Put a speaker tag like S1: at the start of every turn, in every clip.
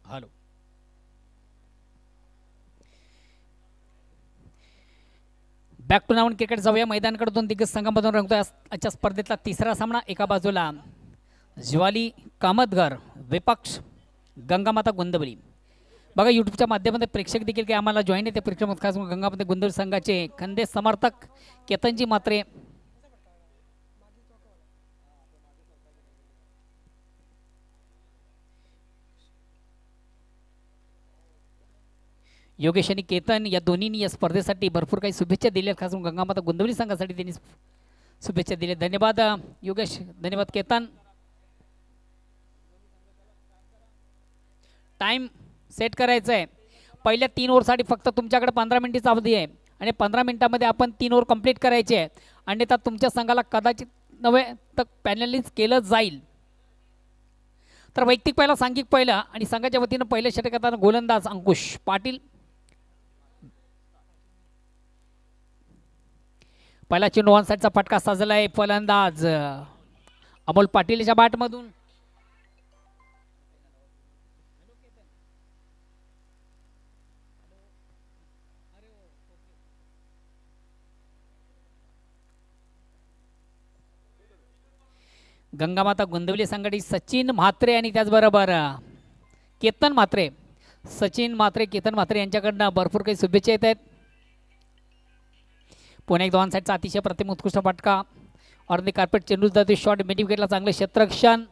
S1: Hello. Back to नाऊन cricket जाऊया मैदानाकडे. दोन दिग्गज संघामधून रंगतोय आजच्या स्पर्धेतला तिसरा सामना. एका बाजूला ज्वाली कामतगर विपक्ष गंगामाता गोंदवली. बघा यूट्यूबच्या माध्यमातून प्रेक्षक देखील काही आम्हाला जॉईन आहे. ते प्रेक्षक खास गंगामाता गोंदवली संघाचे खंदे समर्थक केतनजी मात्रे, योगेश आणि केतन या दोन्हींनी या स्पर्धेसाठी भरपूर काही शुभेच्छा दिल्या. खास गंगामाता गोंदवली संघासाठी त्यांनी शुभेच्छा दिल्या. धन्यवाद योगेश, धन्यवाद केतन. टाइम सेट करायचं आहे. पहिल्या 3 ओव्हरसाठी फक्त तुमच्याकडे 15 मिनिटाचा अवधी आहे आणि 15 मिनिटामध्ये आपण 3 ओव्हर कंप्लीट करायचे आहे. अन्यथा तुमच्या संघाला कदाचित नव्हे तर पॅनलिस्ट केलं जाईल. तर वैयक्तिक पहिला, सांघिक पहिला आणि संघाच्या वतीनं पहिल्या षटकात गोलंदाज अंकुश पाटील. पहिला चेंडू ऑन साईडचा फटका साजला आहे. फलंदाज अमोल पाटीलच्या बॅटमधून. गंगामाता गोंदवली संघाची सचिन म्हात्रे आणि त्याचबरोबर केतन म्हात्रे, सचिन म्हात्रे केतन म्हात्रे यांच्याकडनं भरपूर काही शुभेच्छा येत आहेत. पुन्हा एक दोन साईडचा अतिशय प्रतिम उत्कृष्ट फटका. ऑन कार्पेट चेंडू जातो शॉर्ट मिड विकेटला चांगलं क्षेत्ररक्षण.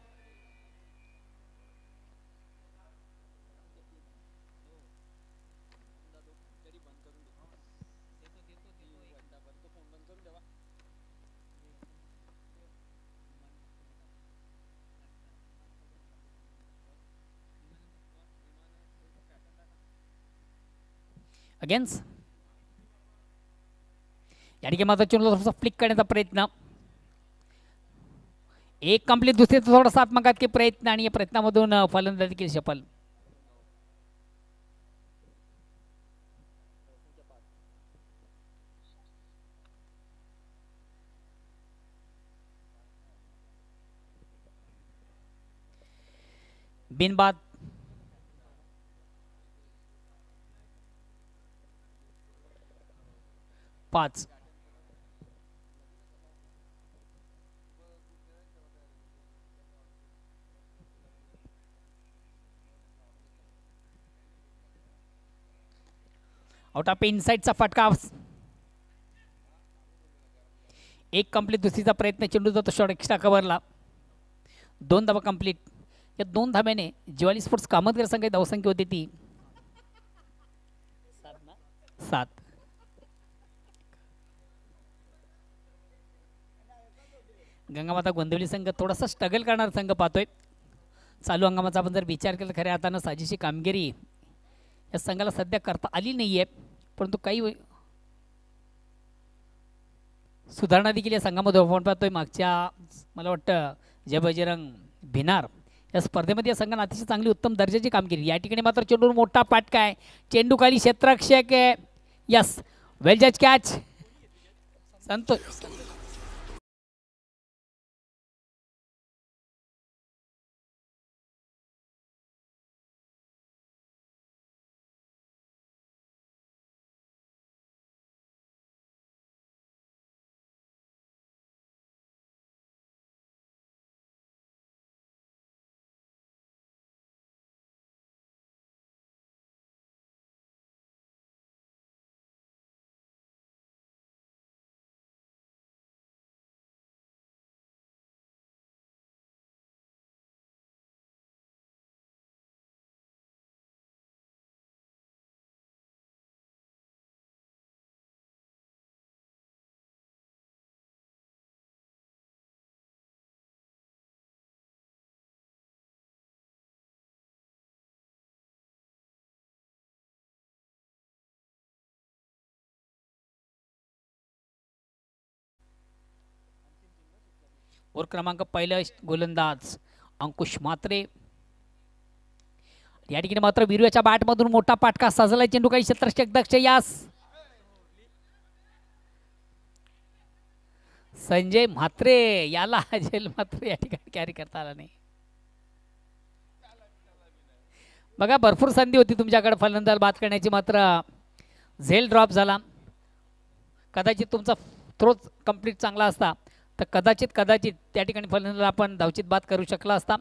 S1: अगेन्स्ट या ठिकाणी मात्र चेंडू थोडासा फ्लिक करण्याचा प्रयत्न. एक कंप्लीट, दुसरे थोडासा आत्मघात की प्रयत्न आणि या प्रयत्नामधून फलंदाजी देखील सफल. बिनबाद 5. आउट ऑफ इनसाइडचा फटका. एक कंप्लीट, दुसरीचा प्रयत्न. चेंडू जातो शॉर्ट एक्स्ट्रा कव्हरला. 2 धावा कंप्लीट. या 2 धाब्याने ज्वाली स्पोर्ट्स कामतगर संघाची धावसंख्या होती ती 7. गंगामाता गोंदवली संघ थोडासा स्ट्रगल करणारा संघ पाहतोय. चालू हंगामाचा आपण जर विचार केला खऱ्या अर्थानं साजेशी कामगिरी या संघाला सध्या करता आली नाही आहे, परंतु काही सुधारणा देखील या संघामध्ये आपण पाहतोय. मागच्या मला वाटतं जय बजरंग भिनार या स्पर्धेमध्ये या संघाने अतिशय चांगली उत्तम दर्जाची कामगिरी. या ठिकाणी मात्र चेंडूवर मोठा पाटका आहे. चेंडू खाली क्षेत्ररक्षक आहे. यस, वेल जज कॅच. संतोष ओव्हर क्रमांक पहिला गोलंदाज अंकुश म्हात्रे. या ठिकाणी मात्र वीरूच्या बॅटमधून मोठा पाटका साजला. चेंडू काही क्षेत्ररक्षक दक्ष. यास संजय म्हात्रे याला झेल मात्र या ठिकाणी कॅरी करता आला नाही. बघा भरपूर संधी होती तुमच्याकडे फलंदाज बाद करण्याची, मात्र झेल ड्रॉप झाला. कदाचित तुमचा थ्रोच कंप्लीट चांगला असता तर कदाचित त्या ठिकाणी फलंदाजाला आपण धावचित बाद करू शकला असता.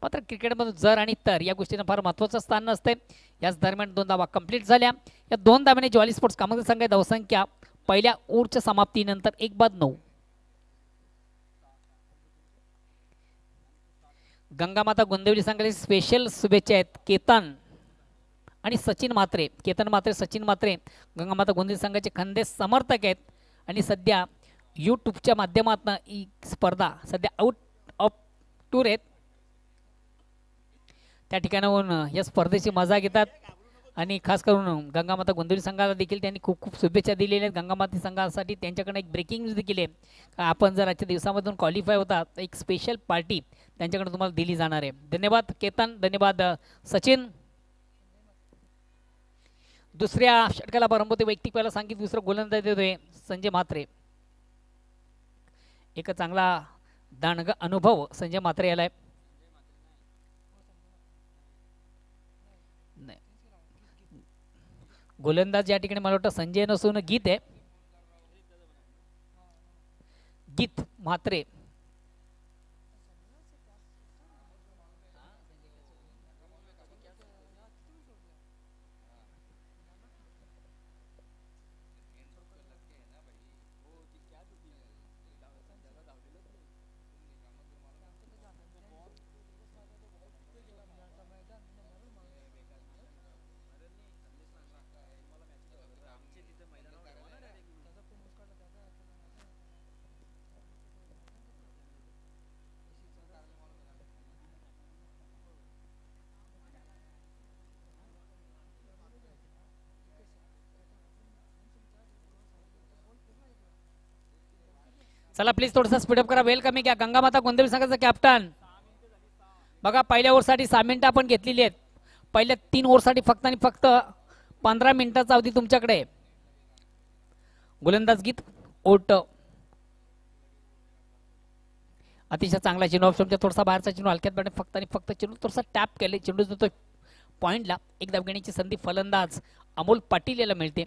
S1: मात्र क्रिकेटमधून जर आणि तर या गोष्टीनं फार महत्त्वाचं स्थान नसते. याच दरम्यान 2 धावा कंप्लीट झाल्या. या 2 धाव्याने ज्वाली स्पोर्ट्स कामगार संघ धावसंख्या पहिल्या ओव्हरच्या समाप्तीनंतर 1-9. गंगामाता गोंदिवली संघाला स्पेशल शुभेच्छा आहेत केतन आणि सचिन म्हात्रे. सचिन म्हात्रे गंगामाता गोंदिवली संघाचे खंदे समर्थक आहेत आणि सध्या यूट्यूबच्या माध्यमातून ही स्पर्धा सध्या आउट ऑफ टूर आहेत. त्या ठिकाणाहून या स्पर्धेची मजा घेतात आणि खास करून गंगामाता गोंदिवली संघाला देखील त्यांनी खूप शुभेच्छा दिलेल्या आहेत. गंगामाता संघासाठी त्यांच्याकडे एक ब्रेकिंग न्यूज देखील आहे. आपण जर आजच्या दिवसामधून क्वालिफाय होता तर एक स्पेशल पार्टी त्यांच्याकडे तुम्हाला दिली जाणार आहे. धन्यवाद केतन, धन्यवाद सचिन. दुसऱ्या षटकाला प्रारंभ होते. वैयक्तिक पहिला सांगितलं, दुसरं गोलंदाज देतोय संजय म्हात्रे. एक चांगला दांडगा अनुभव संजय म्हात्रे याला आहे. गोलंदाज या ठिकाणी मला वाटतं संजय नसून गीत आहे. गीत म्हात्रे. चला प्लीज थोडासा स्पीडअप करा. वेलकम घ्या गंगामाता गोंदिवली संघाचा कॅप्टन. बघा पहिल्या ओव्हरसाठी 6 मिनिटं आपण घेतलेली आहेत. पहिल्या 3 ओव्हरसाठी फक्त आणि फक्त 15 मिनिटाचा अवधी तुमच्याकडे. गोलंदाज गीत ओट अतिशय चांगला चेंडू ऑप्शनच्या थोडासा बाहेरचा चेंडू हलक्यात बॅट फक्त आणि फक्त चेंडू थोडासा टॅप केले. चेंडू जातो पॉईंटला. एक धाव घेण्याची संधी फलंदाज अमोल पाटील याला मिळते.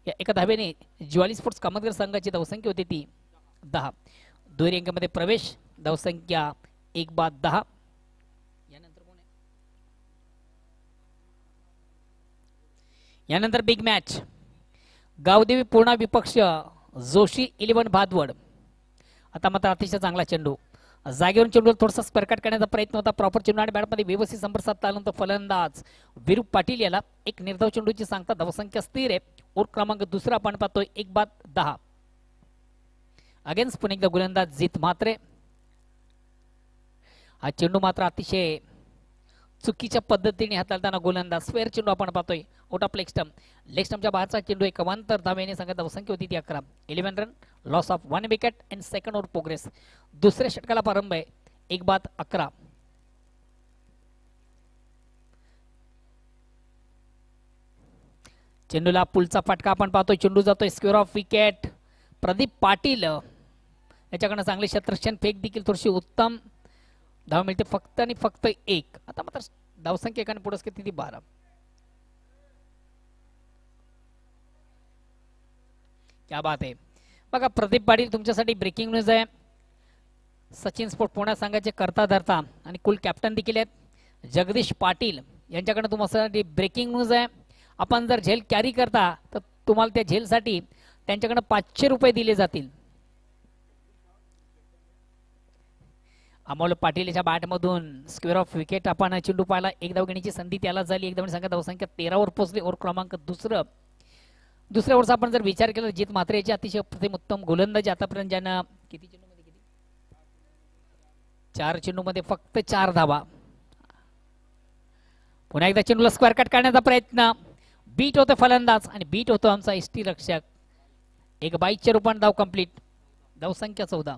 S1: या एका धावेने ज्वाली स्पोर्ट्स कामगार संघाची धावसंख्या होती ती 10. दुहेरी अंकामध्ये प्रवेश. धावसंख्या 1-10. यानंतर कोण आहे? यानंतर बिग मॅच गावदेवी पूर्णा विपक्ष जोशी 11 भादवड. आता मात्र अतिशय चांगला चेंडू जागेवरून चेंडू थोडासा स्पर्काट करण्याचा प्रयत्न होता. प्रॉपर चेंडू आणि बॅटमध्ये व्यवस्थित संपर्क साधता आल्यानंतर फलंदाज विरूप पाटील याला एक निर्धाव चेंडूची सांगता. धावसंख्या स्थिर आहे. ओव्हर क्रमांक दुसरा आपण पाहतोय 1-10. अगेन्स्ट पुन्हा एकदा गोलंदाज जीत म्हात्रे. हा चेंडू मात्र अतिशय चुकीच्या पद्धतीने हाताळताना गोलंदाज स्क्वेअर चेंडू आपण पाहतोय. Out of leg stump. Leg स्टंपच्या बाहेरचा चेंडू एक अवांतर धावेने संघात धावसंख्या होती ती 11. 11 run, loss of 1 wicket and second over progress. दुसऱ्या षटकाला प्रारंभ आहे 1-11. चेंडूला पुलचा फटका आपण पाहतोय. चेंडू जातोय square of wicket. Pradeep Patil याच्याकडनं चांगली शतरक्षण फेक देखील थोडीशी उत्तम धाव मिळते. फक्त आणि फक्त 1. आता मात्र धावसंख्या एकाने पुढे किती 12. क्या बात आहे. बघा प्रदीप पाटील तुमच्यासाठी ब्रेकिंग न्यूज आहे. सचिन स्पोर्ट पुणे संघाचे करता धरता आणि कुल कॅप्टन देखील आहेत जगदीश पाटील यांच्याकडे तुम्हाला ब्रेकिंग न्यूज आहे. आपण जर झेल कॅरी करता तर तुम्हाला त्या झेलसाठी त्यांच्याकडे 500 रुपये दिले जातील. अमोल पाटील याच्या बॅटमधून स्क्वेअर ऑफ विकेट आपण चेंडू पाहिला. एक धाव घेण्याची संधी त्याला झाली. एक धाव संख्या धावसंख्या 13 वर पोहोचली. ओव्हर क्रमांक दुसऱ्या ओव्हरचा आपण जर विचार केला जीत म्हात्रे याची अतिशय प्रतिम उत्तम गोलंदाजी आतापर्यंत ज्यानं किती चेंडू मध्ये 4 चेंडूमध्ये फक्त 4 धावा. पुन्हा एकदा चेंडूला स्क्वेअर कट करण्याचा प्रयत्न. बीट होतो फलंदाज आणि बीट होतो आमचा एसटी रक्षक. एक 22च्या रूपाने धाव कंप्लीट. धावसंख्या 14.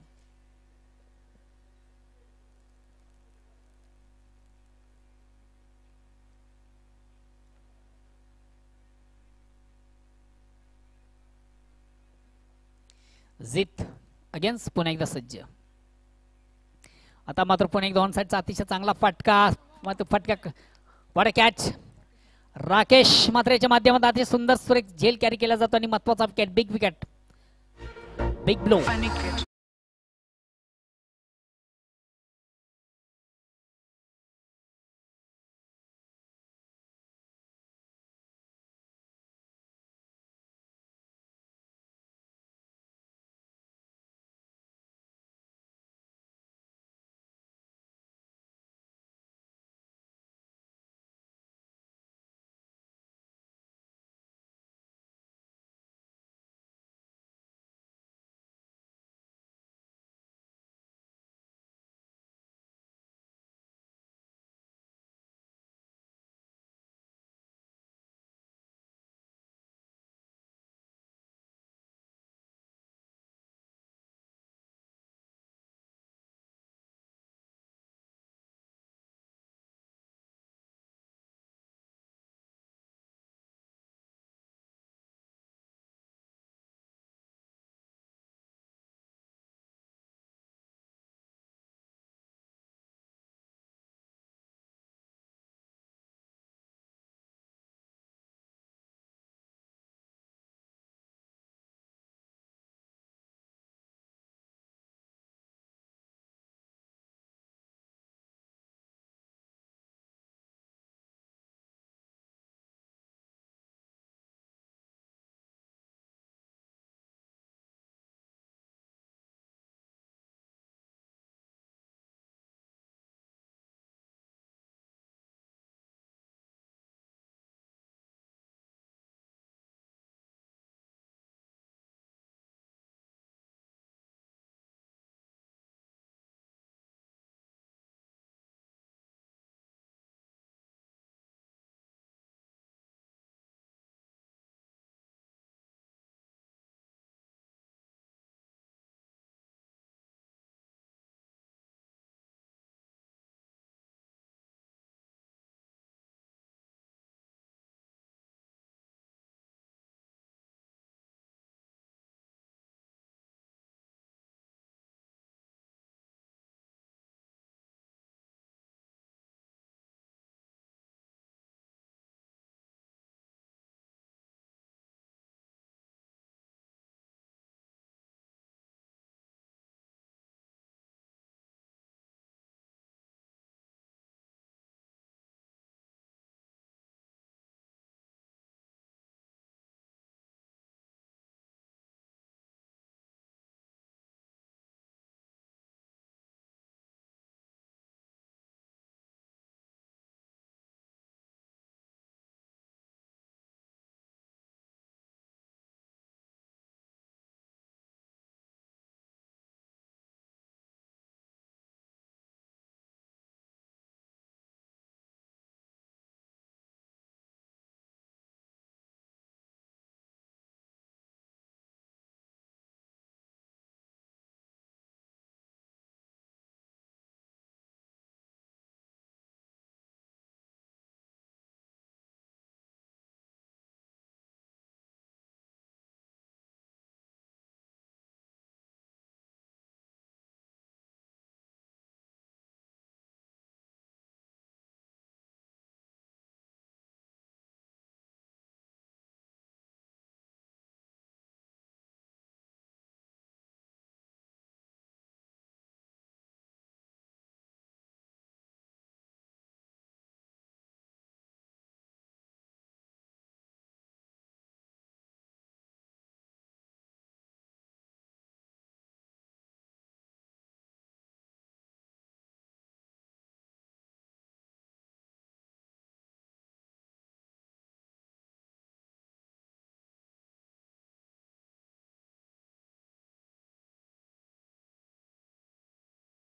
S1: जित अगेन्स्ट पुन्हा एकदा सज्ज. आता मात्र पुन्हा एकदा ऑन साइडचा अतिशय चांगला फटका. मात्र फटका वॉट कॅच. राकेश मात्रेच्या माध्यमातून अति सुंदर सुरेख झेल कॅरी केला जातो आणि महत्वाचा wicket, big wicket, big blow.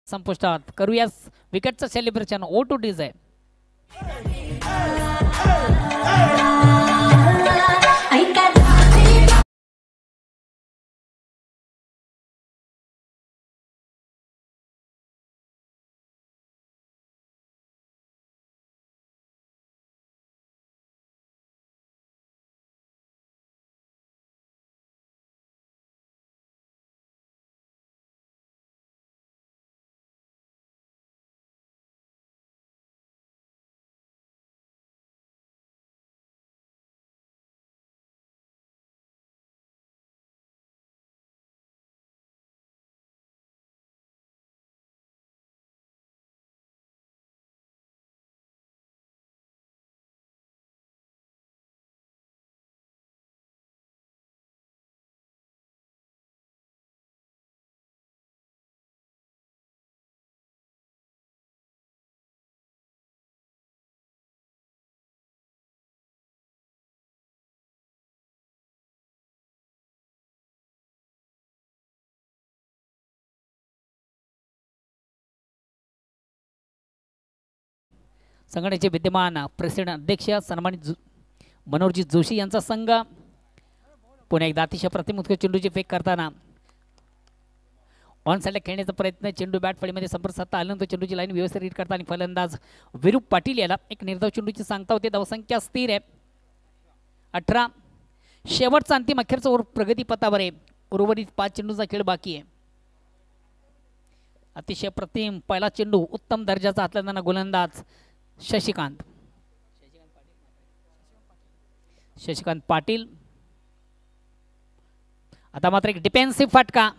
S1: संपुष्टात करूया विकेटचं सेलिब्रेशन. ओ टू डीज आहे. संघटनेचे विद्यमान प्रेसिडेंट अध्यक्ष सन्मानित मनोहरजी जोशी यांचा संघ पुन्हा एकदा अतिशय प्रतिमुख चेंडूची फेक करताना ऑन साईडला खेळण्याचा प्रयत्न, चेंडू बॅट फळीमध्ये संपर्क साधता आल्यानंतर चेंडूची लाईन व्यवस्थित रीड करता आणि फलंदाज विरूप पाटील याला एक निर्धाव चेंडूची सांगता होते. धावसंख्या स्थिर आहे 18. शेवटचा अंतिम अखेरचा ओव्हर प्रगतीपथावर आहे. उर्वरित 5 चेंडूचा खेळ बाकी आहे. अतिशय प्रतिम पहिला चेंडू उत्तम दर्जाचा हातला गोलंदाज शशिकांत पाटील. आता मात्र एक डिफेन्सिव्ह फटका.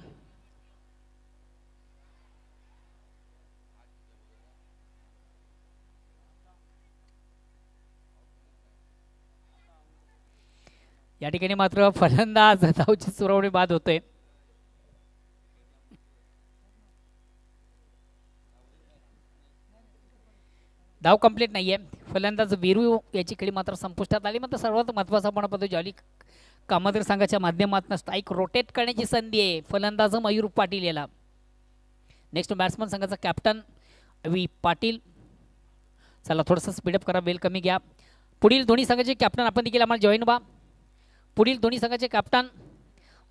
S1: या ठिकाणी मात्र फलंदाज धावची सुरवणी बाद होतोय. धाव कंप्लीट नाहीये. फलंदाज वीरू याची खेळी मात्र संपुष्टात आली. मात्र सर्वात महत्त्वाचा आपण पाहतो ज्वाली कामतगर संघाच्या माध्यमातून स्ट्राईक रोटेट करण्याची संधी आहे फलंदाज मयूर पाटील याला. नेक्स्ट बॅट्समन संघाचा कॅप्टन अवी पाटील. चला थोडंसं स्पीडअप करा, वेल कमी घ्या. पुढील दोन्ही संघाचे कॅप्टन आपण देखील आम्हाला जॉईन व्हा. पुढील दोन्ही संघाचे कॅप्टन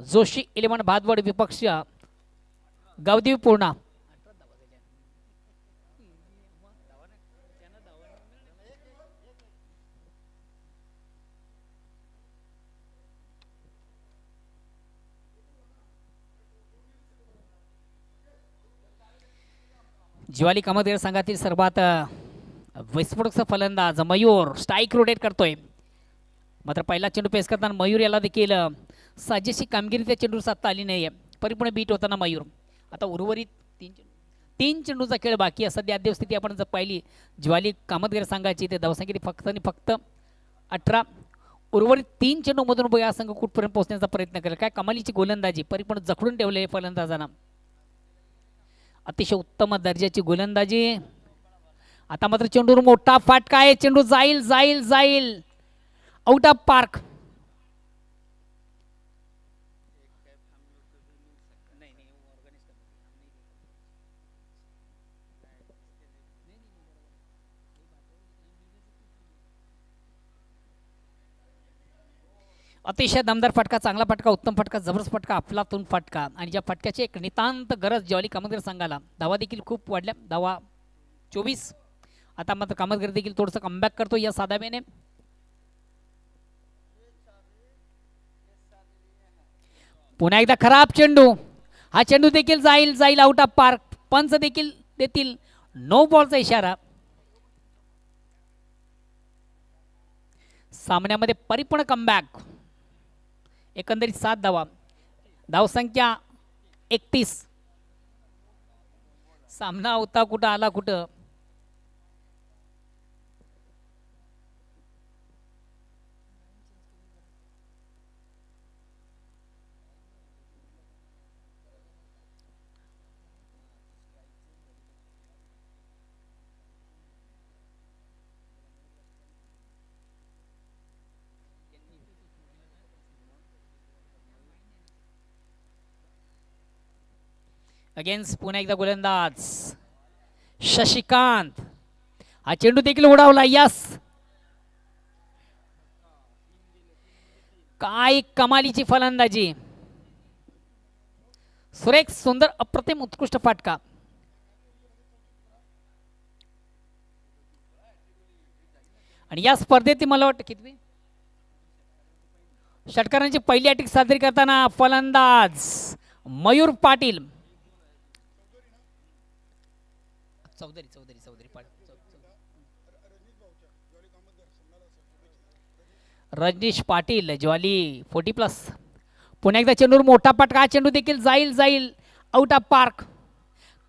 S1: जोशी 11 भादवड विपक्ष गावदेवी पूर्णा. ज्वाली कामतगर संघातील सर्वात विस्फोटक फलंदाज मयूर स्ट्राईक रोटेट करतोय. मात्र पहिला चेंडू पेस करताना मयूर याला देखील साजेशी कामगिरी त्या चेंडूवर साधता आली नाही आहे. परिपूर्ण बीट होताना मयूर. आता उर्वरित 3 चेंडूचा खेळ बाकी आहे. सध्या अद्याप स्थिती आपण जर पाहिली ज्वाली कामतगर संघाची ते धावसंख्येने फक्त आणि फक्त 18. उर्वरित 3 चेंडूमधून बघा संघ कुठपर्यंत पोहोचण्याचा प्रयत्न करेल. काय कमालीची गोलंदाजी परिपूर्ण जखडून ठेवले फलंदाजांना. अतिशय उत्तम दर्जाची गोलंदाजी. आता मात्र चेंडूवर मोठा फाटका आहे. चेंडू जाईल जाईल जाईल आउट ऑफ पार्क. अतिशय दमदार फटका, चांगला फटका, उत्तम फटका, जबरदस्त फटका, अफलातून फटका. आणि ज्या फटक्याची एक नितांत गरज ज्वाली कामतगर संघाला. धावा देखील खूप वाढल्या. धावा 24. आता मात्र कामतगर देखील थोडंसं कमबॅक करतो या साधाव्याने. पुन्हा एकदा खराब चेंडू. हा चेंडू देखील जाईल जाईल आउट ऑफ पार्क. पंच देखील देतील नो बॉलचा इशारा. सामन्यामध्ये परिपूर्ण कमबॅक. एकंदरीत 7 धावा. धावसंख्या 31. सामना होता कुठं आला कुठं. अगेन्स्ट पुन्हा एकदा गोलंदाज शशिकांत. हा चेंडू देखील उडावला. यस, काय कमालीची फलंदाजी. सुरेख, सुंदर, अप्रतिम, उत्कृष्ट फटका. आणि या स्पर्धेत मला वाटतं किती षटकारांची पहिली अटॅक साजरी करताना फलंदाज मयूर पाटील. रजनीश पाटील ज्वाली 40+. पुन्हा एकदा चेंडूवर मोठा फटका. चेंडू देखील जाईल जाईल आउट ऑफ पार्क.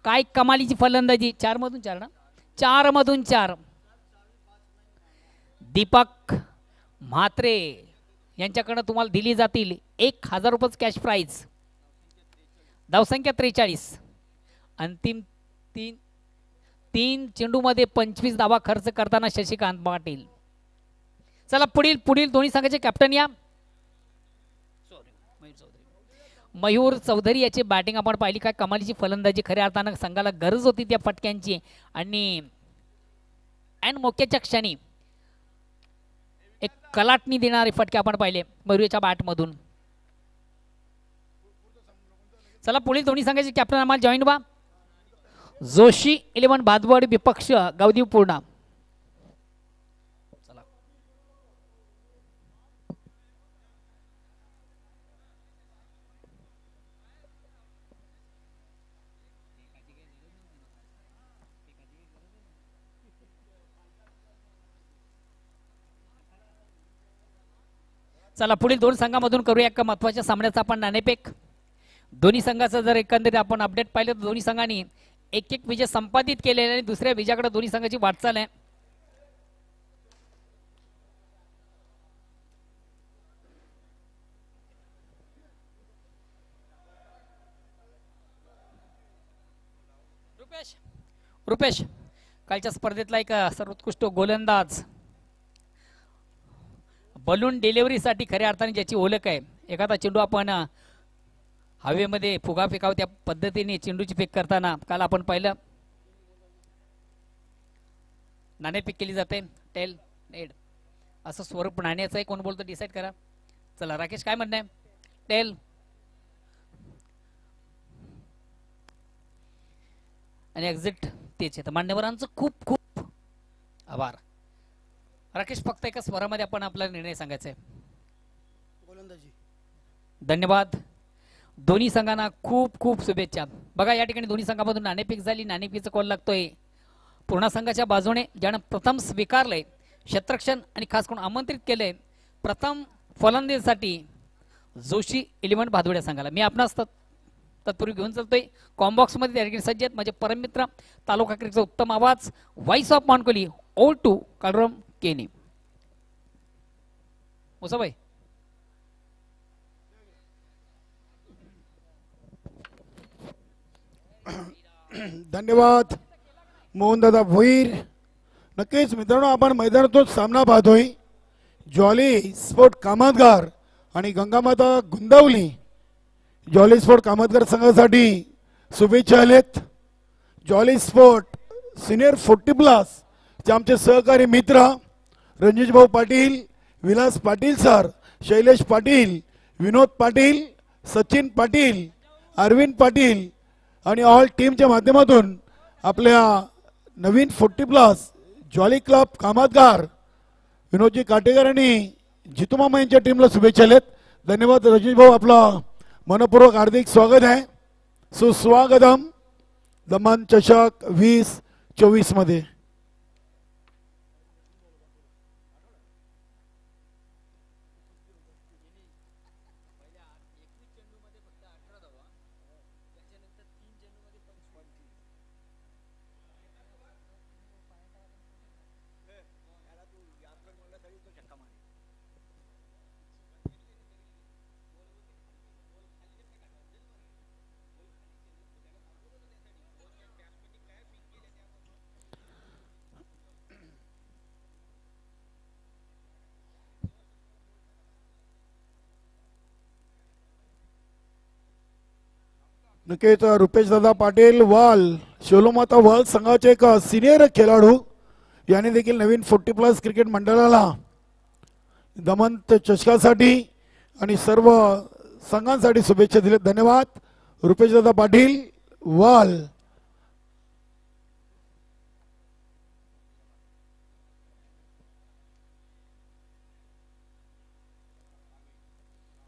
S1: काय कमालीची फलंदाजी. 4 मधून 4 ना, 4 मधून 4. दीपक म्हात्रे यांच्याकडनं तुम्हाला दिली जातील 1000 रुपये कॅश प्राइज. धावसंख्या 43. अंतिम 3 चेंडूमध्ये 25 धावा खर्च करताना शशिकांत पाटील. चला पुढील दोन्ही संघाचे कॅप्टन या. मयूर चौधरी याची बॅटिंग आपण पाहिली. काय कमालीची फलंदाजी. खऱ्या अर्थानं संघाला गरज होती त्या फटक्यांची. आणि अँड मोक्याच्या क्षणी एक कलाटणी देणारे फटके आपण पाहिले मयुरीच्या बॅटमधून. चला पुढील दोन्ही संघाचे कॅप्टन आम्हाला जॉईन व्हा. जोशी 11 भादवड विपक्ष गावदेव पूर्णा. चला पुढील दोन संघामधून करूया एका महत्त्वाच्या सामन्याचा आपण नाणेफेक. दोन्ही संघाचं जर एकंदरीत आपण अपडेट पाहिलं तर दोन्ही संघांनी एक एक विजय संपादित केलेले आणि दुसऱ्या विजयाकडे दोन्ही संघाची वाटचाल आहे. रुपेश कालच्या स्पर्धेतला एक सर्वोत्कृष्ट गोलंदाज, बलून डिलिव्हरीसाठी खऱ्या अर्थाने ज्याची ओळख आहे. एखादा चेंडू आपण हवेमध्ये फुगा फेकाव त्या पद्धतीने चेंडूची फेक करताना काल आपण पाहिलं. नाणेफेक केली जाते टेल नेड असं स्वरूप नाण्याचं आहे. कोण बोलतो डिसाईड करा. चला राकेश काय म्हणणं आहे. टेल आणि एक्झिट तेच आहे. मान्यवरांचं खूप खूप आभार. राकेश फक्त एका स्वरामध्ये आपण आपला निर्णय सांगायचा आहे. गोलंदाजी. धन्यवाद. दोन्ही संघांना खूप खूप शुभेच्छा. बघा या ठिकाणी दोन्ही संघामधून नाणेफेक झाली. नाणेफेकीचा कॉल लागतोय पूर्णा संघाच्या बाजूने, ज्यानं प्रथम स्वीकारलंय क्षेत्ररक्षण आणि खास करून आमंत्रित केलंय प्रथम फलंदाजीसाठी जोशी 11 भादवड्या संघाला. मी आपणास तत्पूर्वी घेऊन चालतोय कॉम्बॉक्समध्ये त्या ठिकाणी सज्ज आहेत माझे परममित्र तालुका क्रिकेटचा उत्तम आवाज व्हॉइस ऑफ मानकोली ओल टू कालरम केनी. मुसाभाई
S2: धन्यवाद मोहनदादा भोईर. नक्कीच मित्रांनो आपण मैदानातून सामना पाहतोय. जॉली स्पोर्ट कामतगार आणि गंगामाता गुंदावली. जॉली स्पोर्ट कामतगार संघासाठी शुभेच्छा आलेत. जॉली स्पोर्ट सिनियर 40+ चे आमचे सहकारी मित्र रणजित भाऊ पाटील, विलास पाटील सर, शैलेश पाटील, विनोद पाटील, सचिन पाटील, अरविंद पाटील आणि ऑल टीमच्या माध्यमातून आपल्या नवीन 40+ जॉली क्लब कामतगार विनोदजी काटेकर आणि जितूमामा यांच्या टीमला शुभेच्छा आलेत. धन्यवाद रणजित भाऊ. आपला मनपूर्वक हार्दिक स्वागत आहे. सुस्वागतम दमन चषक 2024 मध्ये. नक्कीच रुपेश दादा पाटील वाल शिवलोमाता वाल संघाचे एक सिनियर खेळाडू याने देखील नवीन 40+ क्रिकेट मंडळाला दमन चषकासाठी आणि सर्व संघांसाठी शुभेच्छा दिल्या. धन्यवाद रुपेश दादा पाटील वाल.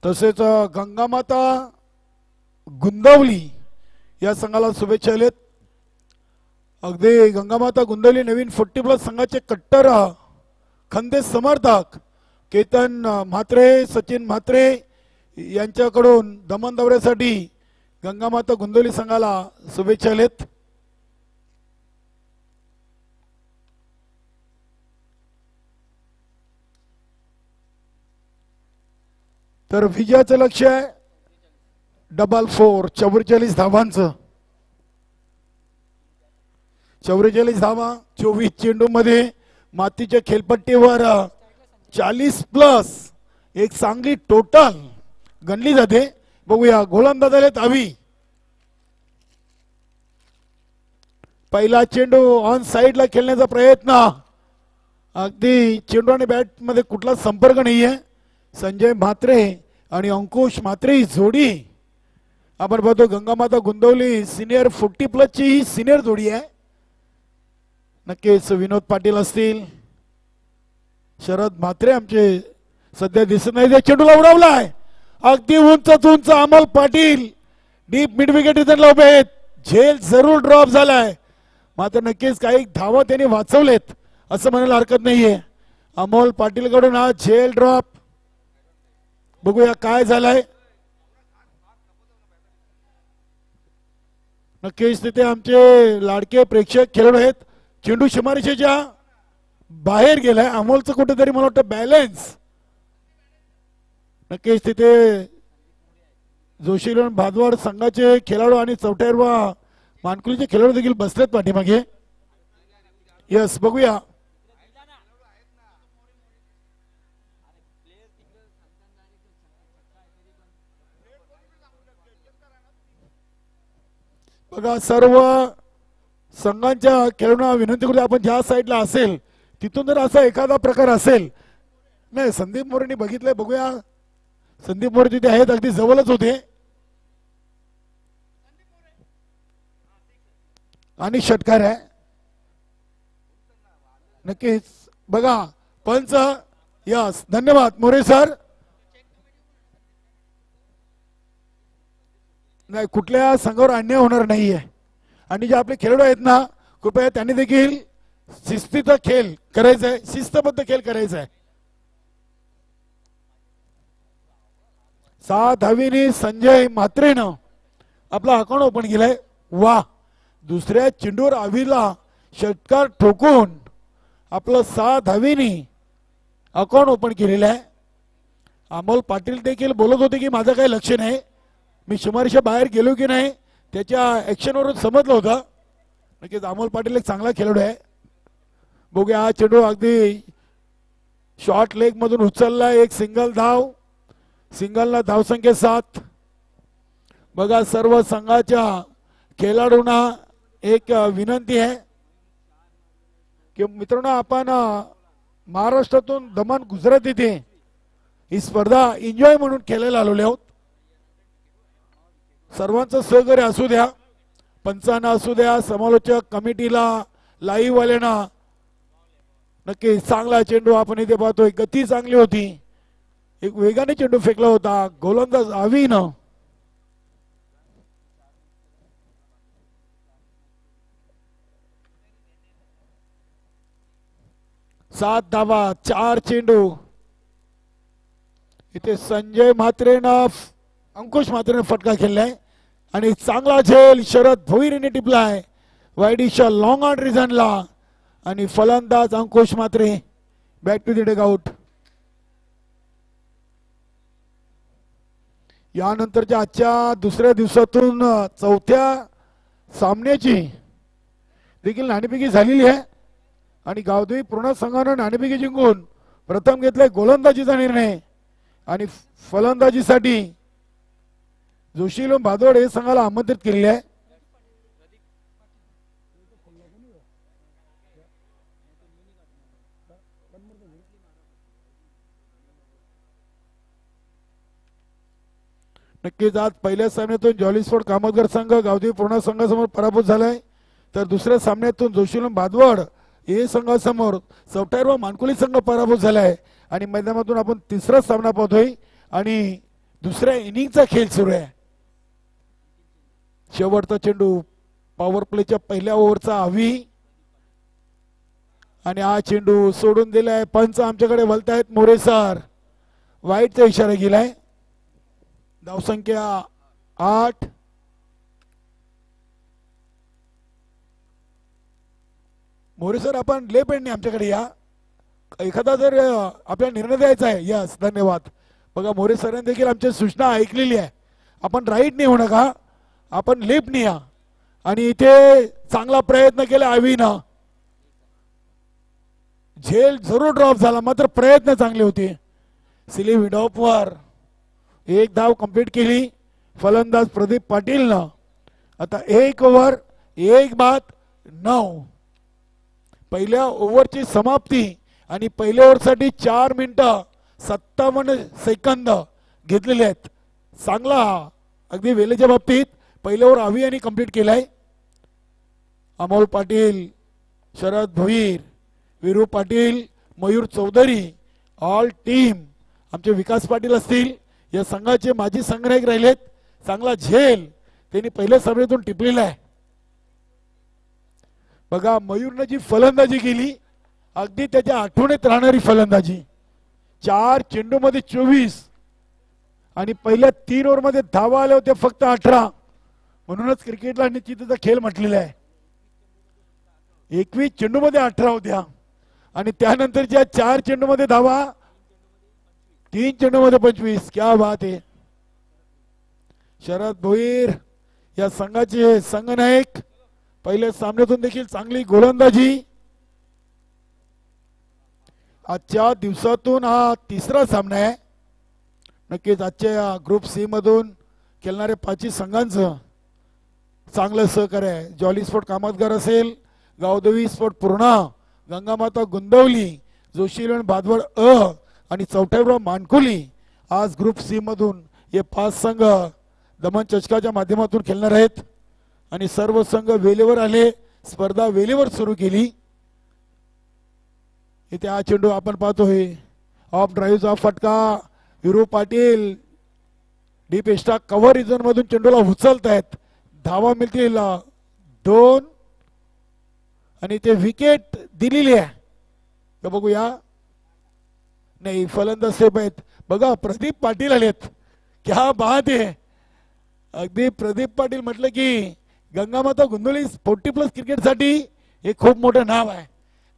S2: तसेच गंगामाता गुंदावली या संघाला शुभेच्छा आलेत. अगदी गंगामाता गुंदावली नवीन 40+ संघाचे कट्टर खंदे समर्थक केतन म्हात्रे, सचिन म्हात्रे यांच्याकडून दमन दौऱ्यासाठी गंगामाता गुंदावली संघाला शुभेच्छा आलेत. तर विजयाचं लक्ष्य आहे 4 44 धावांचं. 44 धावा 24 चेंडू मध्ये मातीच्या खेळपट्टीवर 40+ एक चांगली टोटल गणली जाते. बघूया गोलंदाजाला धावी. पहिला चेंडू ऑन साइडला खेळण्याचा प्रयत्न अगदी चेंडू आणि बॅट मध्ये कुठला संपर्क नाहीये. संजय म्हात्रे आणि अंकुश म्हात्रे ही जोडी आपण पाहतो गंगामाता गोंदवली सिनियर 40+ ची ही सिनियर जोडी आहे. नक्कीच विनोद पाटील असतील, शरद म्हात्रे आमचे सध्या दिसत नाही. त्या चेंडूला उडवलाय अगदी उंच Amol Patil deep mid wicket इथं उभे आहेत. झेल जरूर ड्रॉप झालाय मात्र नक्कीच काही धावा त्यांनी वाचवलेत असं म्हणायला हरकत नाहीये. अमोल पाटील कडून हा झेल ड्रॉप. बघूया काय झालंय. नक्कीच तिथे आमचे लाडके प्रेक्षक खेळाडू आहेत. चेंडू सीमारेषेच्या बाहेर गेलाय. अमोलचं कुठेतरी मला वाटतं बॅलन्स. नक्कीच तिथे जोशीलन भादवाड संघाचे खेळाडू आणि चौथ्या मानकुलीचे खेळाडू देखील बसलेत पाठीमागे. यस बघूया. बघा सर्व संघांच्या खेळाडूंना विनंती करूया आपण ज्या साईडला असेल तिथून जर असा एखादा प्रकार असेल. नाही संदीप मोरेंनी बघितलंय. बघूया संदीप मोरे तिथे आहेत अगदी जवळच होते. आणि षटकार आहे नक्कीच. बघा पंच. यस धन्यवाद मोरे सर. नाही कुठल्या संघावर अन्याय होणार नाहीये. आणि जे आपले खेळाडू आहेत ना कृपया त्यांनी देखील शिस्तीचा खेळ करायचा आहे, शिस्तबद्ध खेळ करायचा आहे. 6 धावीने संजय म्हात्रेनं आपला अकाउंट ओपन केलाय. वा दुसऱ्या चेंडूवर आवीला षटकार ठोकून आपलं 6 धावीने अकाउंट ओपन केलेलं आहे. अमोल पाटील देखील बोलत होते की माझं काही लक्ष नाही, मी सीमारेषा बाहेर गेलो की नाही त्याच्या ऍक्शनवरून समजलं होतं. नक्कीच अमोल पाटील एक चांगला खेळाडू आहे. बघूया हा चेंडू अगदी शॉर्ट लेग मधून उचलला. एक सिंगल धाव. सिंगलला धावसंख्या 7. बघा सर्व संघाच्या खेळाडूंना एक विनंती आहे की मित्रांनो आपण महाराष्ट्रातून दमण गुजरात येथे ही स्पर्धा एन्जॉय म्हणून खेळायला आलेले आहोत. सर्वांचं सहकार्य असू द्या. पंचांना असू द्या, समालोचक कमिटीला, लाईव्ह वाल्यांना. नक्की चांगला चेंडू आपण इथे पाहतोय. गती चांगली होती. एक वेगाने चेंडू फेकला होता गोलंदाज आवीनं. 7 धावा 4 चेंडू. इथे संजय म्हात्रेनं अंकुश म्हात्रेनं फटका खेळलाय आणि चांगला झेल शरद भोईरने टिपलाय वाईडीच्या लॉंग ऑन रिझनला. आणि फलंदाज Ankush Mhatre back to the dugout. यानंतरच्या आजच्या दुसऱ्या दिवसातून चौथ्या सामन्याची देखील नाणेफेकी झालेली आहे. आणि गावदेवी पूर्ण संघानं नाणेफेकी जिंकून प्रथम घेतलाय गोलंदाजीचा निर्णय. आणि फलंदाजीसाठी जोशीलोम भादोड हे संघाला आमंत्रित केलेले आहे. नक्कीच आज पहिल्या सामन्यातून जॉली स्पोर्ट कामतगर संघ गावदेवी पूर्णा संघासमोर पराभूत झालाय. तर दुसऱ्या सामन्यातून जोशीलोम भादवड हे संघासमोर चौथ्या मानकुली संघ पराभूत झालाय. आणि मैदानातून आपण तिसरा सामना पाहतोय आणि दुसऱ्या इनिंगचा खेळ सुरू आहे. शेवटचा चेंडू पॉवर प्लेच्या पहिल्या ओव्हरचा आवी. आणि हा चेंडू सोडून दिलाय. पंच आमच्याकडे वळतायत मोरे सर. वाईटचा इशारा गेलाय. धावसंख्या 8. मोरे सर आपण लेफ्ट हँडने आमच्याकडे या. एखादा जर आपल्याला निर्णय द्यायचा आहे. यस धन्यवाद. बघा मोरे सरांनी देखील आमची सूचना ऐकलेली आहे. आपण राईट ने होऊ नका, आपण लेफ्ट ने या. आणि इथे चांगला प्रयत्न केला आवीनं. झेल जरूर ड्रॉप झाला मात्र प्रयत्न चांगले होते. सिली विडॉप वर 1 धाव कंप्लीट केली फलंदाज प्रदीप पाटीलनं. आता 1 ओव्हर 1 बाद 9. पहिल्या ओव्हरची समाप्ती आणि पहिल्या ओव्हरसाठी 4 मिनिटं 57 सेकंद घेतलेले आहेत. चांगला अगदी वेळेच्या बाबतीत पहिल्या ओव्हर आवी यांनी कंप्लीट केलाय. अमोल पाटील, शरद भोईर, विरू पाटील, मयूर चौधरी, ऑल टीम, आमचे विकास पाटील असतील, या संघाचे माजी संघनायक राहिलेत. चांगला झेल त्यांनी पहिल्या सामन्यातून टिपलेला आहे. बघा मयूरनं जी फलंदाजी केली अगदी त्याच्या आठवणीत राहणारी फलंदाजी. 4 चेंडूमध्ये 24 आणि पहिल्या 3 ओव्हरमध्ये धावा आल्या होत्या फक्त 18. म्हणूनच क्रिकेटला निश्चितचा खेळ म्हटलेला आहे. 21 चेंडूमध्ये 18 होत्या आणि त्यानंतरच्या 4 चेंडूमध्ये धावा, 3 चेंडूमध्ये 25. क्या बात आहे. शरद भोईर या संघाचे संघनायक. पहिल्या सामन्यातून देखील चांगली गोलंदाजी. आजच्या दिवसातून हा तिसरा सामना आहे. नक्कीच आजच्या या ग्रुप सी मधून खेळणाऱ्या 5 संघांचं चांगलं सहकार्य आहे. जॉली स्पोर्ट कामतगार असेल, गावदेवी स्पोर्ट पूर्णा, गंगामाता गुंदवली, जोशी इलेव्हन भादवड अ आणि चौठाईराव मानकुली. आज ग्रुप सी मधून हे 5 संघ दमन चषकाच्या माध्यमातून खेळणार आहेत आणि सर्व संघ वेळेवर आले. स्पर्धा वेळेवर सुरू केली. इथे हा चेंडू आपण पाहतोय. ऑफ ड्राईव्हचा फटका. Viru Patil deep extra cover zone मधून चेंडूला उचलतायत. धावा मिळतील 2 आणि ते विकेट दिलेली आहे. तर बघूया. नाही, फलंदाज सेफ आहेत. बघा प्रदीप पाटील आलेत. क्या बात आहे. अगदी प्रदीप पाटील म्हटलं की गंगामाता गुंदोली 40+ क्रिकेटसाठी हे खूप मोठं नाव आहे.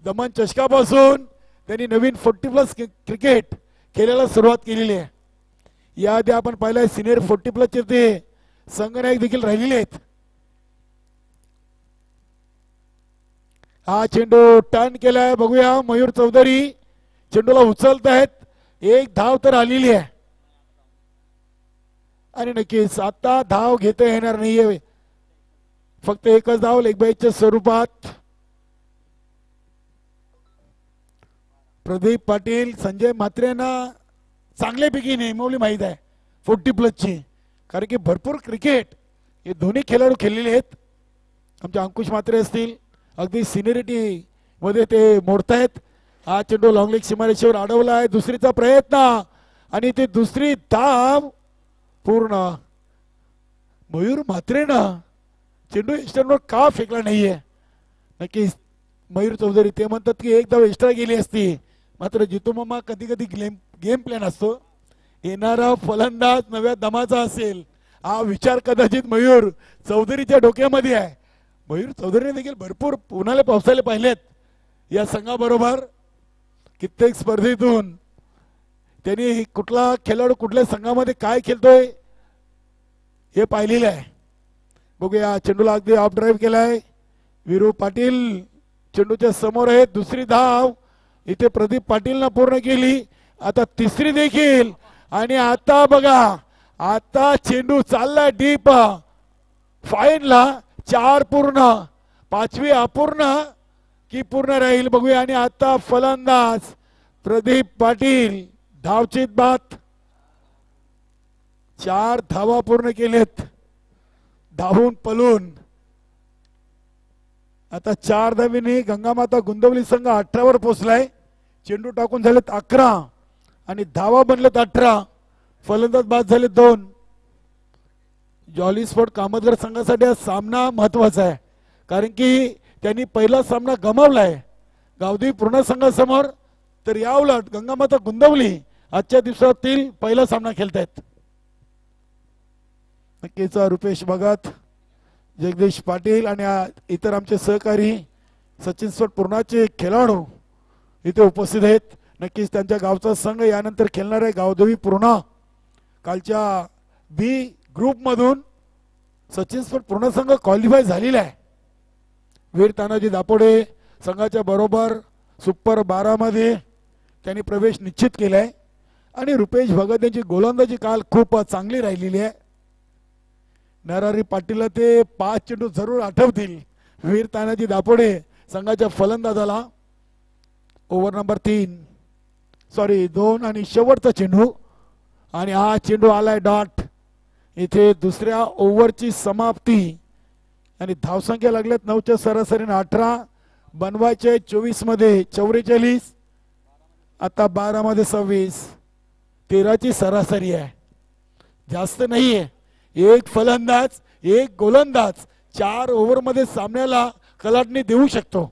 S2: दमन चषकापासून त्यांनी नवीन 40+ क्रिकेट खेळायला सुरुवात केलेली आहे. याआधी आपण पाहिलं सिनियर 40+ ते संघनायक देखील राहिलेले आहेत. हा चेंडू टर्न केलाय. बघूया मयूर चौधरी चेंडूला उचलत आहेत. 1 धाव तर आलेली आहे आणि नक्कीच आता धाव घेता येणार नाहीये. फक्त एकच धाव लेगबाईच्या स्वरूपात. प्रदीप पाटील, संजय म्हात्रेंना चांगल्यापैकी नेमवली माहीत आहे 40+ ची, कारण की भरपूर क्रिकेट हे दोन्ही खेळाडू खेळलेले आहेत. आमचे अंकुश म्हात्रे असतील, अगदी सिनियरिटी मध्ये ते मोडतायत. हा चेंडू लॉंग लेग सीमारेषेवर अडवला आहे. दुसरीचा प्रयत्न आणि ते दुसरी धाव पूर्ण. मयूर म्हात्रेनं चेंडू एक्स्ट्रावर का फेकला नाहीये. नक्कीच मयूर चौधरी ते म्हणतात की 1 धाव एक्स्ट्रा गेली असती. मात्र जितू मामा कधी कधी गेम प्लॅन असतो. येणारा फलंदाज नव्या दमाचा असेल हा विचार कदाचित मयूर चौधरीच्या डोक्यामध्ये आहे. मयूर चौधरीने देखील भरपूर उन्हाळ्या पावसाळ्यात पाहिलेत या संघाबरोबर. कित्येक स्पर्धेतून त्यांनी कुठला खेळाडू कुठल्या संघामध्ये काय खेळतोय हे पाहिलेलं आहे. बघूया. चेंडूला अगदी ऑफ ड्राईव्ह केलाय. विरू पाटील चेंडूच्या समोर आहेत. दुसरी धाव इथे प्रदीप पाटीलनं पूर्ण केली. आता तिसरी देखील. आणि आता बघा, आता चेंडू चालला डीप फाईनला. 4 पूर्ण, 5वी अपूर्ण की पूर्ण राहील बघूया. आणि आता फलंदाज प्रदीप पाटील. धावचीत बात. 4 धावा पूर्ण केलेत धावून पलून. आता 4 धावीने गंगामाता गुंदवली संघ 18 वर पोहोचलाय. चेंडू टाकून झालेत 11 आणि धावा बनलेत 18. फलंदाज बाद झाले 2. जॉली स्पोर्ट कामतगार संघासाठी हा सामना महत्वाचा आहे, कारण की त्यांनी पहिला सामना गमावलाय गावदेवी पूर्ण संघासमोर. तर या उलट गंगामाता गुंदवली आजच्या दिवसातील पहिला सामना खेळतायत. नक्कीच रुपेश भगत, जगदीश पाटील आणि इतर आमचे सहकारी सचिन स्पोर्ट पूर्णाचे खेळाडू इथे उपस्थित आहेत. नक्कीच त्यांच्या गावचा संघ यानंतर खेळणार आहे गावदेवी पूर्णा. कालच्या बी ग्रुप मधून सचिन स्पोर्ट पूर्ण संघ क्वालिफाय झालेला आहे. वीर तानाजी दापोडे संघाच्या बरोबर सुपर 12 मध्ये त्यांनी प्रवेश निश्चित केलाय. आणि रुपेश भगत यांची गोलंदाजी काल खूप चांगली राहिलेली आहे. नरहरी पाटीलला ते 5 चेंडू जरूर आठवतील वीर तानाजी दापोडे संघाच्या फलंदाजाला. ओव्हर नंबर 3 सॉरी 2 आणि शेवटचा चेंडू आणि हा चेंडू आलाय डॉट. इथे दुसऱ्या ओव्हरची समाप्ती आणि धावसंख्या लागल्यात 9च्या सरासरीने 18 बनवायचे 24 मध्ये 44 आता 12 मध्ये 26 13ची सरासरी आहे. जास्त नाहीये. एक फलंदाज एक गोलंदाज 4 ओव्हर मध्ये सामन्याला कलाटणी देऊ शकतो.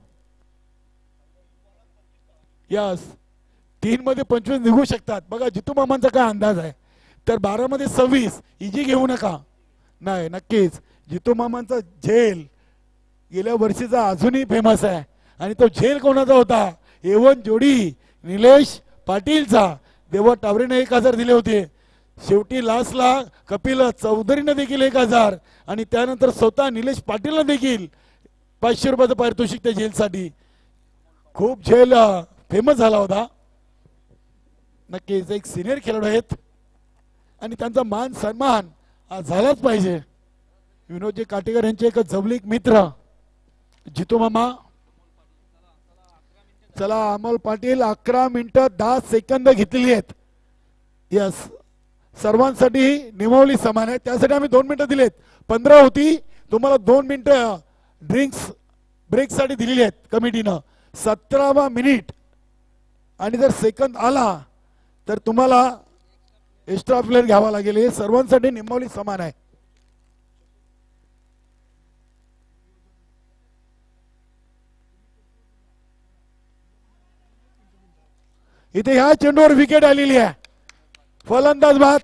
S2: यस 3 मध्ये 25 निघू शकतात. बघा जितू मामांचा काय अंदाज आहे. तर 12 मध्ये 26 इजी घेऊ नका. नाही नक्कीच जितू मामांचा झेल गेल्या वर्षीचा अजूनही फेमस आहे आणि तो झेल कोणाचा होता. एवन जोडी निलेश पाटीलचा. देवा टावरेने 1000 दिले होते. शेवटी लास्टला कपिल चौधरीने देखील 1000 आणि त्यानंतर स्वतः निलेश पाटीलने देखील 500 रुपयाचं पारितोषिक त्या झेलसाठी. खूप झेल फेमस झाला होता. नक्कीच एक सिनियर खेळाडू आहेत आणि त्यांचा मान सन्मान झालाच पाहिजे. विनोदजी काटेकर यांचे एक जवळीक मित्र जितू मामा. चला अमोल पाटील 11 मिनिटं 10 सेकंद घेतलेली आहेत. यस सर्वांसाठी निमवली समान आहे. त्यासाठी आम्ही 2 मिनिटं दिलेत. 15 होती तुम्हाला 2 मिनिटं ड्रिंक्स ब्रेक साठी दिलेली आहेत कमिटीनं. 17वा मिनिट आणि जर सेकंद आला तर तुम्हाला एक्स्ट्रा प्लेयर घ्यावा लागेल. हे सर्वांसाठी निमवली समान आहे. इथे ह्या चेंडूवर विकेट आलेली आहे. फलंदाज बाद.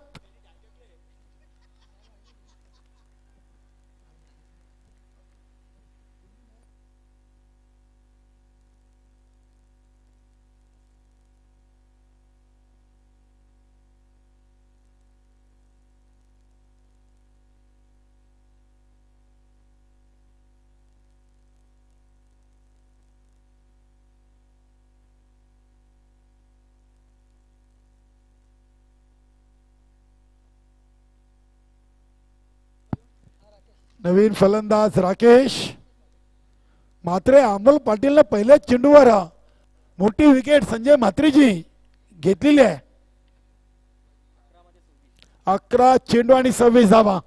S2: नवीन फलंदाज राकेश म्हात्रे. अमोल पाटीलने पहिल्याच चेंडूवर मोठी विकेट संजय म्हात्रेजी घेतलेली आहे. 11 चेंडू आणि 26 धावा.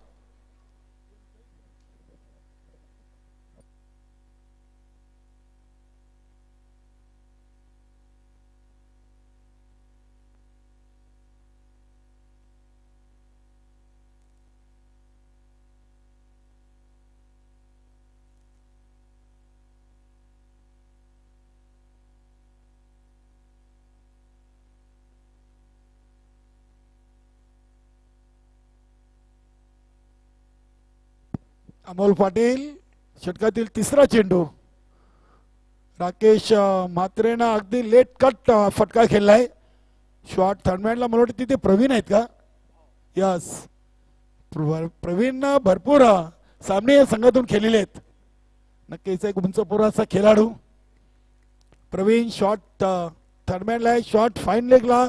S2: अमोल पाटील षटकातील तिसरा चेंडू. राकेश म्हात्रेनं अगदी लेट कट फटका खेळलाय. शॉट थर्डमॅनला मला वाटतं तिथे प्रवीण आहेत का. यस प्रवीण भरपूर सामने या संघातून खेळलेले आहेत. नक्कीच एक उंच पुराचा खेळाडू प्रवीण. शॉट थर्डमॅनला आहे. शॉट फाईन लेगला.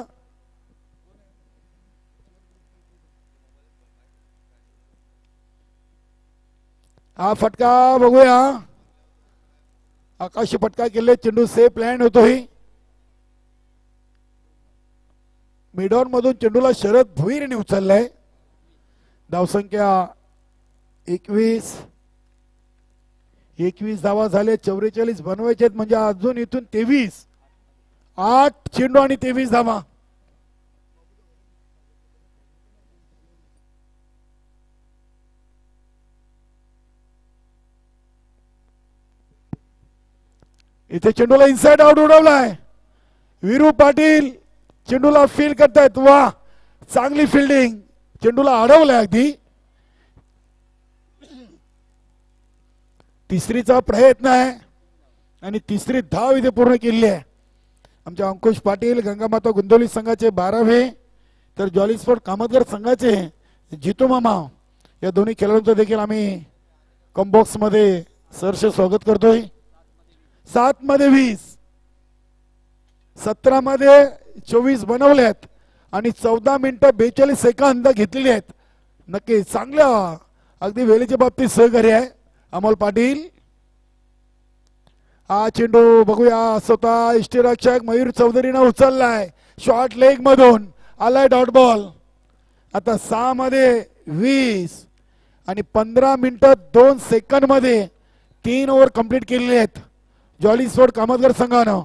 S2: हा फटका बघूया. आकाशी फटका केले. चेंडू सेफ लँड होतोय. मिडॉन मधून चेंडूला शरद भुईरने उचललाय. धावसंख्या 21 धावा झाले. 44 बनवायचे आहेत म्हणजे अजून इथून 23. 8 चेंडू आणि 23 धावा. इथे चेंडूला इनसाइड आउट उडवलाय. वीरू पाटील चेंडूला फील करतायत. वा चांगली फिल्डिंग. चेंडूला अडवलाय अगदी. तिसरीचा प्रयत्न आहे आणि तिसरी धाव इथे पूर्ण केली आहे. आमच्या अंकुश पाटील गंगामाता गुंदवली संघाचे 12वे तर जॉली स्पोर्ट कामतगर संघाचे जितू मामा या दोन्ही खेळाडूंचं देखील आम्ही कॉम्बॉक्स मध्ये सहर्ष स्वागत करतोय. 7 मध्ये 20 17 मध्ये 24 बनवल्यात आणि 14 मिनिटं 42 सेकंद घेतलेली आहेत. नक्की चांगल्या अगदी वेळेच्या बाबतीत सहकार्य आहे अमोल पाटील. हा चेंडू बघूया स्वतः इष्टरक्षक मयूर चौधरीनं उचललाय शॉर्ट लेग मधून आलाय डॉट बॉल. आता 6 मध्ये 20 आणि 15 मिनिटं 2 सेकंड मध्ये 3 ओव्हर कंप्लीट केलेले आहेत जॉली स्पोर्ट कामतगर संघानं.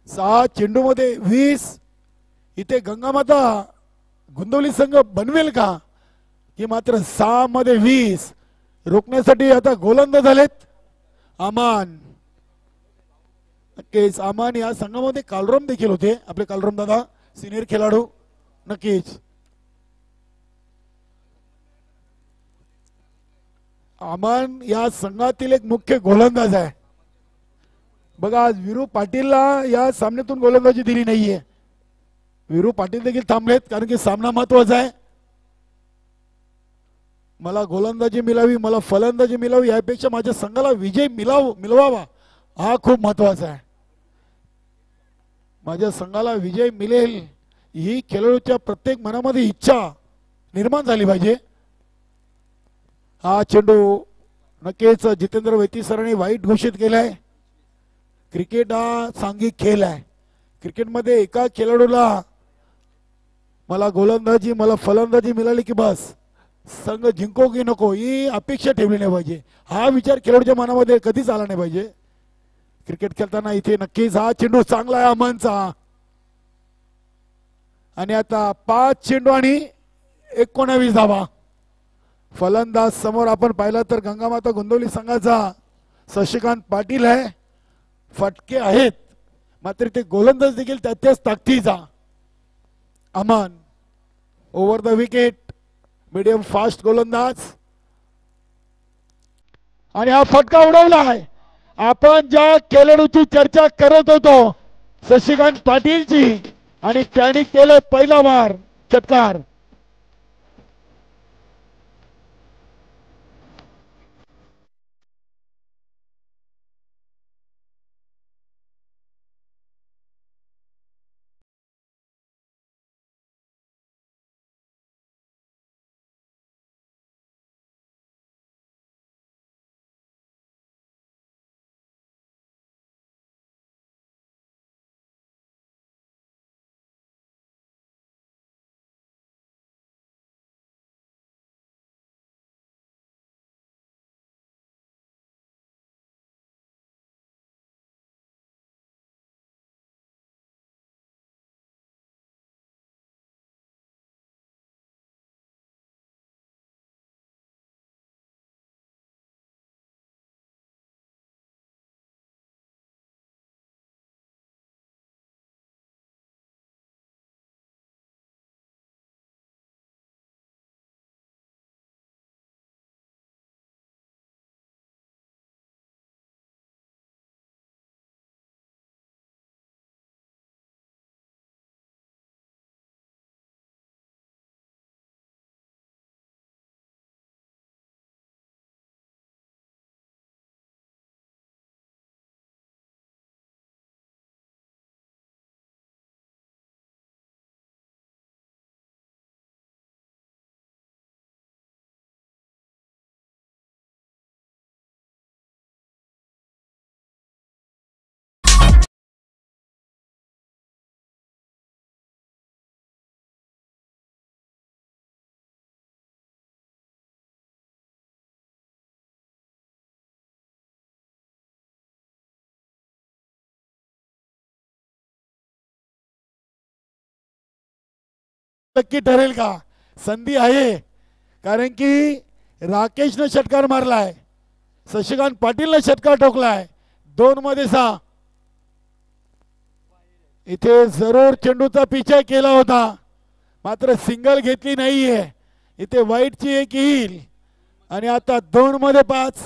S2: सहा चेंडू मध्ये 20. इथे गंगामाता गुंदवली संघ बनवेल का की मात्र 6 मध्ये 20 रोखण्यासाठी आता गोलंदाज झालेत अमान. नक्कीच अमान या संघामध्ये कालरम देखील होते आपले कालरम दादा सिनियर खेळाडू. नक्कीच अमान या संघातील एक मुख्य गोलंदाज आहे. बघा आज विरू पाटीलला या सामन्यातून गोलंदाजी दिली नाहीये. विरू पाटील देखील थांबलेत कारण की सामना महत्वाचा आहे. मला गोलंदाजी मिळावी मला फलंदाजी मिळावी यापेक्षा माझ्या संघाला विजय मिळवावा हा खूप महत्वाचा आहे. माझ्या संघाला विजय मिळेल ही खेळाडूच्या प्रत्येक मनामध्ये इच्छा निर्माण झाली पाहिजे. हा चेंडू नक्कीच जितेंद्र वैती सरांनी वाईट घोषित केलाय. क्रिकेट हा सांघिक खेळ आहे. क्रिकेटमध्ये एका खेळाडूला मला गोलंदाजी मला फलंदाजी मिळाली की बस संघ जिंको की नको ही अपेक्षा ठेवली नाही पाहिजे. हा विचार खेळाडूच्या मनामध्ये कधीच आला नाही पाहिजे. क्रिकेट खेळताना इथे नक्कीच हा चेंडू चांगला आहे अमनचा. आणि आता 5 चेंडू आणि 19 धावा. फलंदाज समोर आपण पाहिलं तर गंगामाता गोंदवली संघाचा शशिकांत पाटील आहे. फटके आहेत मात्र ते गोलंदाज देखील त्याच्याच ताकदीचा Aman. Over the wicket medium fast गोलंदाज आणि हा फटका उडवला आहे. आपण ज्या खेळाडूची चर्चा करत होतो शशिकांत पाटीलची आणि त्यांनी केलं पहिला वार षटकार. नक्की ठरेल का संधी आहे कारण की राकेशने षटकार मारलाय शशिकांत पाटीलने षटकार ठोकलाय 2 मध्ये 6. इथे जरूर चेंडूचा पिछा केला होता मात्र सिंगल घेतली नाहीये. इथे वाईटची एक येईल आणि आता 2 मध्ये 5.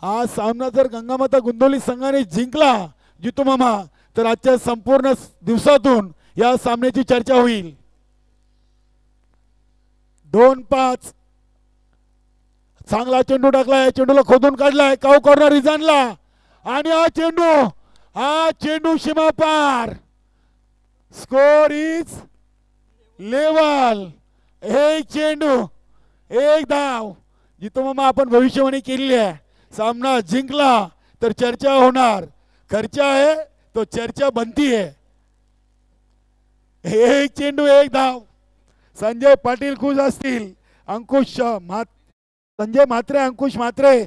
S2: हा सामना जर गंगामाता गोंदवली संघाने जिंकला जितू मामा तर आजच्या संपूर्ण दिवसातून या सामन्याची चर्चा होईल. 2-5. चांगला चेंडू टाकलाय, चेंडूला खोदून काढलाय, काऊ कॉर्नर रिझानला आणि हा चेंडू सीमा पार. Score is level. एक चेंडू एक धाव. जिथं मामा आपण भविष्यवाणी केलेली आहे, सामना जिंकला तर चर्चा होणार, खर्च आहे तो चर्चा बनती है. एक चेंडू एक धाव. संजय पाटील खुश असतील. संजय म्हात्रे, अंकुश म्हात्रे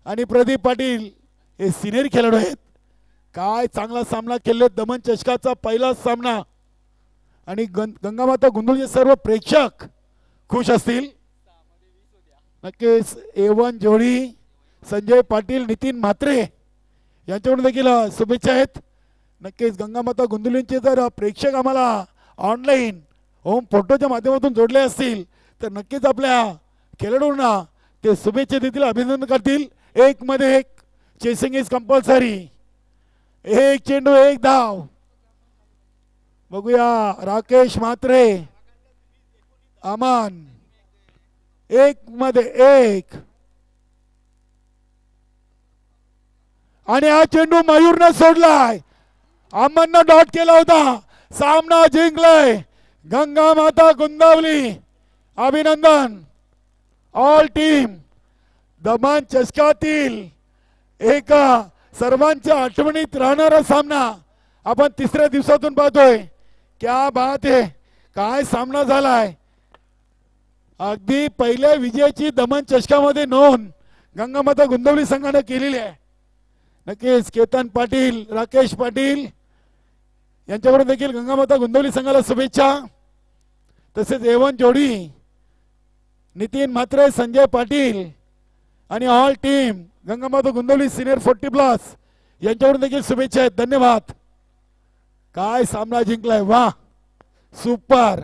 S2: आणि प्रदीप पाटील हे सिनियर खेळाडू आहेत. काय चांगला सामना खेळले. दमन चषकाचा पहिला सामना आणि गंगामाता गोंदवलीचे सर्व प्रेक्षक खुश असतील. नक्कीच A1 जोडी संजय पाटील, नितीन म्हात्रे यांच्याकडून देखील शुभेच्छा आहेत. नक्कीच गंगामाता गोंदवलीचे जर प्रेक्षक आम्हाला ऑनलाईन होम फोटोच्या माध्यमातून जोडले असतील तर नक्कीच आपल्या खेळाडूंना ते शुभेच्छा देतील, अभिनंदन करतील. 1 मध्ये 1 चेसिंग इज कंपल्सरी. एक चेंडू एक धाव. बघूया राकेश म्हात्रे, अमन 1 मध्ये 1 आणि हा चेंडू मयूरनं सोडलाय. अमननं डॉट केला होता. सामना जिंकलाय गंगामाता गोंदवली. अभिनंदन ऑल टीम. दमन चषकातील एका सर्वांच्या आठवणीत राहणारा सामना आपण तिसऱ्या दिवसातून पाहतोय. क्या बात आहे. काय सामना झालाय. अगदी पहिल्या विजयाची दमन चषकामध्ये नोंद गंगामाता गोंदवली संघाने केलेली आहे. नक्कीच केतन पाटील, राकेश पाटील यांच्याकडून देखील गंगामाता गोंदवली संघाला शुभेच्छा. तसेच A1 जोडी नितीन म्हात्रे, संजय पाटील आणि ऑल टीम गंगामाता गोंदवली सिनियर 40+ यांच्याकडून देखील शुभेच्छा आहेत. धन्यवाद. काय सामना जिंकलाय. वा सुपर.